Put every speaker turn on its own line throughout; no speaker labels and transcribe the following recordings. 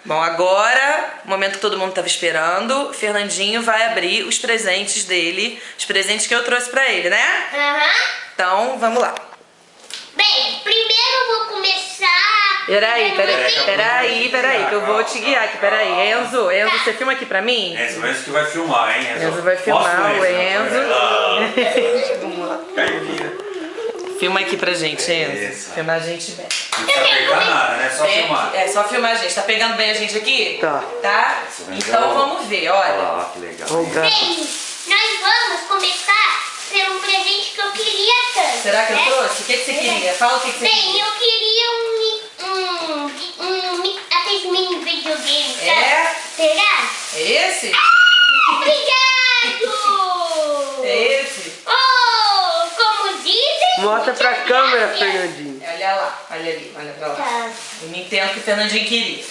Bom, agora, o momento que todo mundo estava esperando, o Fernandinho vai abrir os presentes dele, os presentes que eu trouxe pra ele, né?
Aham.
Então, vamos lá.
Bem, primeiro eu vou começar...
Peraí, que eu vou te guiar aqui, peraí. Enzo, você filma aqui pra mim?
Enzo que vai filmar, hein?
Enzo vai filmar, o Enzo.
Vamos lá. Caipira.
Filma aqui pra gente, Enzo.
Isso.
Filmar a gente bem.
Não precisa apertar nada, né? Só filmar.
É, só filmar a gente. Tá pegando bem a gente aqui?
Tá.
Tá? Então vamos ver, olha.
Olha lá, que legal.
Bem, nós vamos começar pelo presente que eu queria tanto.
Será que eu
né?
trouxe? O que você queria? Fala o que você
Bem,
queria.
eu queria aqueles mini videogames, sabe?
É?
Será?
É esse?
Obrigado!
É esse?
Oh, como dizem...
Mostra pra
muitas
câmera,
graças.
Fernandinho.
Olha lá, olha ali, olha pra lá.
Tá.
O Nintendo que o Fernandinho queria.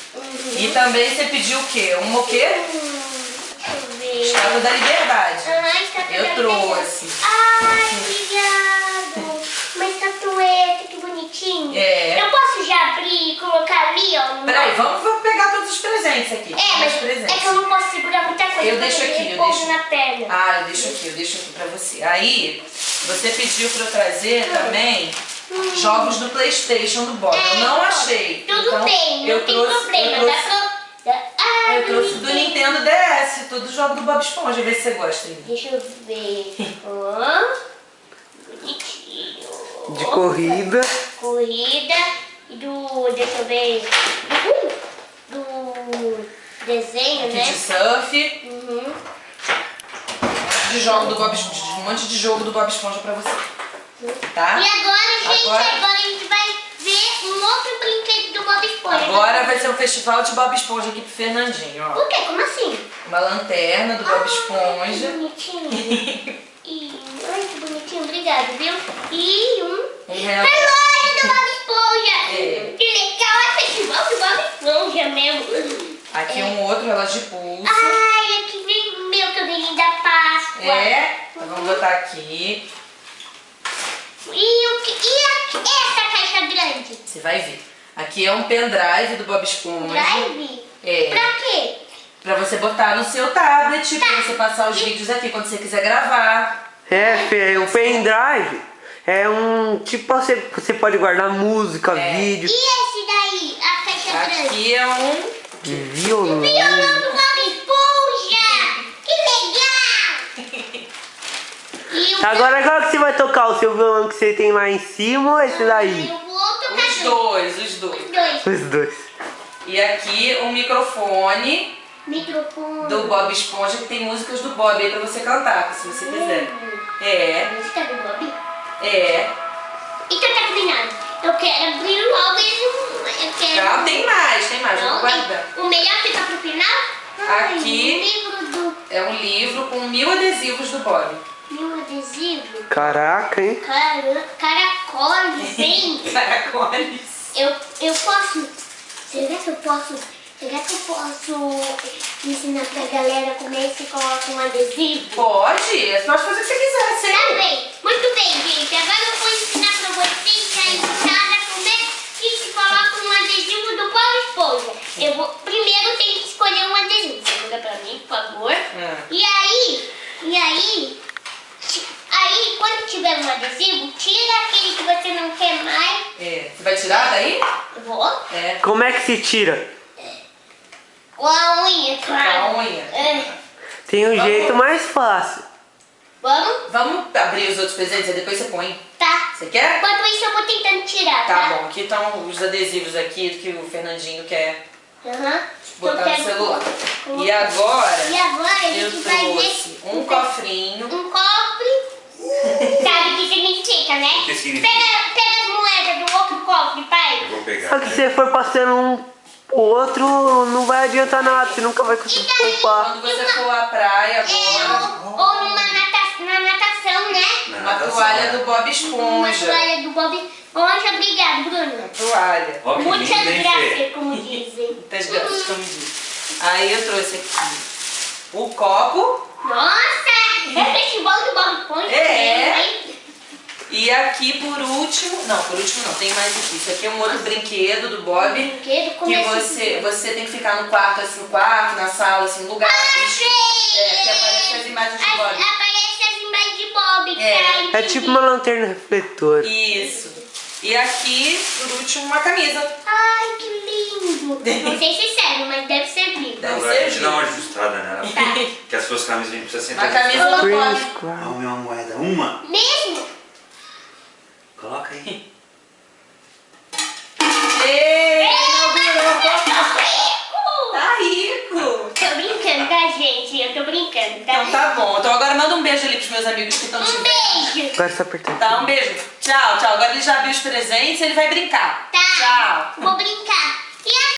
E também você pediu o quê? Um o quê?
Deixa eu ver.
Estátua da Liberdade.
Estátua
Eu
da
trouxe.
Ai, obrigado. Uma estatueta, que bonitinho.
É.
Eu posso já abrir e colocar ali, ó? no-
Peraí, vamos pegar todos os presentes aqui.
É, mas
Os presentes.
é que eu não posso segurar muita coisa.
Eu
porque
deixo aqui, eu
pouso
deixo.
na perna.
Ah, eu deixo aqui pra você. Aí, você pediu pra eu trazer também jogos do PlayStation do Bob. Eu não achei.
Tudo
Então,
bem,
eu
não tem
trouxe,
problema.
Eu trouxe,
Ah,
eu trouxe do Nintendo DS, todo jogo do Bob Esponja. Vê se você gosta. Amy.
Deixa eu ver. Ó, bonitinho.
De corrida.
Corrida e do... Deixa eu ver. Do desenho,
Aqui
né?
de surf,
Uhum.
de jogo do Bob Esponja, um monte de jogo do Bob Esponja pra você. Tá?
E agora, gente,
Agora-
agora a gente vai ver um outro brinquedo do Bob Esponja.
Agora vai ser um festival de Bob Esponja aqui pro Fernandinho, ó.
O quê? Como assim?
Uma lanterna do Bob
Que
Esponja.
bonitinho. Ai, que bonitinho. Obrigado, viu? E
Um real.
relógio do Bob Esponja.
É.
Que legal. É festival do Bob Esponja mesmo.
Aqui um outro relógio de pulso.
Ai, aqui vem o meu cabelinho da Páscoa.
É, então vamos botar aqui.
E essa caixa grande?
Você vai ver. Aqui é um pendrive do Bob Esponja.
Drive?
É.
Pra quê?
Pra você botar no seu tablet, pra você passar os vídeos aqui quando você quiser gravar.
É, Fê, o pendrive é um tipo, você pode guardar música, vídeo,
E esse daí? A caixa grande?
Aqui é um...
violão.
Violão do Bob Esponja! Que legal! E o
Agora qual que você vai tocar? O seu violão que você tem lá em cima ou esse daí?
Eu vou tocar
Os dois, os dois.
Os dois.
Os dois.
E aqui um microfone
Microfone.
do Bob Esponja que tem músicas do Bob aí pra você cantar, se você quiser. É,
Música do Bob?
é.
Então tá combinado. Eu quero abrir logo esse. Eu quero.
Não, tem mais, vamos
Não,
guardar.
o melhor fica pro final? Ai,
Aqui.
o livro do.
É um livro com 1000 adesivos do Bob.
Meu adesivo.
Caraca, hein?
Caracoles, hein?
Caracoles.
Eu posso. Será que eu posso ensinar pra galera como é que se coloca um adesivo?
Pode fazer o que você quiser,
Tá
sim.
bem, muito bem, gente. Agora eu vou ensinar pra vocês aí em casa como é que se coloca um adesivo do Bob Esponja. Primeiro tem que escolher um adesivo. Segura pra mim, por favor. E aí, quando tiver um adesivo, tira aquele que você não quer mais.
É. Você vai tirar daí?
Eu vou.
É.
Como é que se tira?
Com a unha, claro.
Com a unha.
É.
Tem um jeito mais fácil.
Vamos?
Vamos abrir os outros presentes e depois você põe.
Tá.
Você quer?
Enquanto isso, eu vou tentando tirar,
Tá
tá?
bom, aqui estão os adesivos aqui que o Fernandinho quer
Aham.
botar
Eu
no
quero
celular.
colocar.
E agora
E agora a
eu
gente vai
trouxe
ver
um cofrinho.
um cofre. Sabe o que significa, né?
O que significa?
Pega as moedas do outro cofre, pai.
Eu vou
Só
pegar.
que se você for passando um o outro, não vai adiantar nada, você nunca vai conseguir poupar.
Quando você for à praia agora,
Ou na natação, né?
uma toalha do Bob
Uma
Esponja.
toalha do Bob Esponja. Obrigado, Bruno.
Toalha.
Ó, que
Muitas
lindo, hein, Fê?
graças, como dizem.
Muitas graças, como diz. Aí eu trouxe aqui o copo
Nossa! É festival do Bob Esponja
É.
mesmo, hein?
E aqui por último não, tem mais aqui. Isso aqui é um outro brinquedo do Bob.
Brinquedo, como
Que
é esse
você tem que ficar no quarto, assim, no quarto, na sala, assim, no lugar.
Achei!
Que aparece as imagens de Bob.
Aparece as imagens de Bob.
É.
É tipo uma lanterna refletor.
Isso. E aqui, por último, uma camisa.
Ai, que lindo. Não sei se serve, mas deve servir.
Deve
Agora a gente
servir.
dá uma ajustada nela.
Tá.
Que as suas camisas a gente precisa sempre
Uma camisa
ajustar.
do
Chris
Bob.
Cross.
Arrume uma moeda. Uma.
Mesmo?
Coloca aí.
Ei, inaugurou.
Rico!
Tá rico.
Tô brincando, tá, gente? Eu tô brincando, tá?
Então tá bom. Então agora manda um beijo ali pros meus amigos que estão te
Um
vendo.
beijo.
Agora só apertar.
Tá, um beijo. Tchau, tchau. Agora ele já abriu os presentes e ele vai brincar.
Tá.
Tchau.
Vou brincar.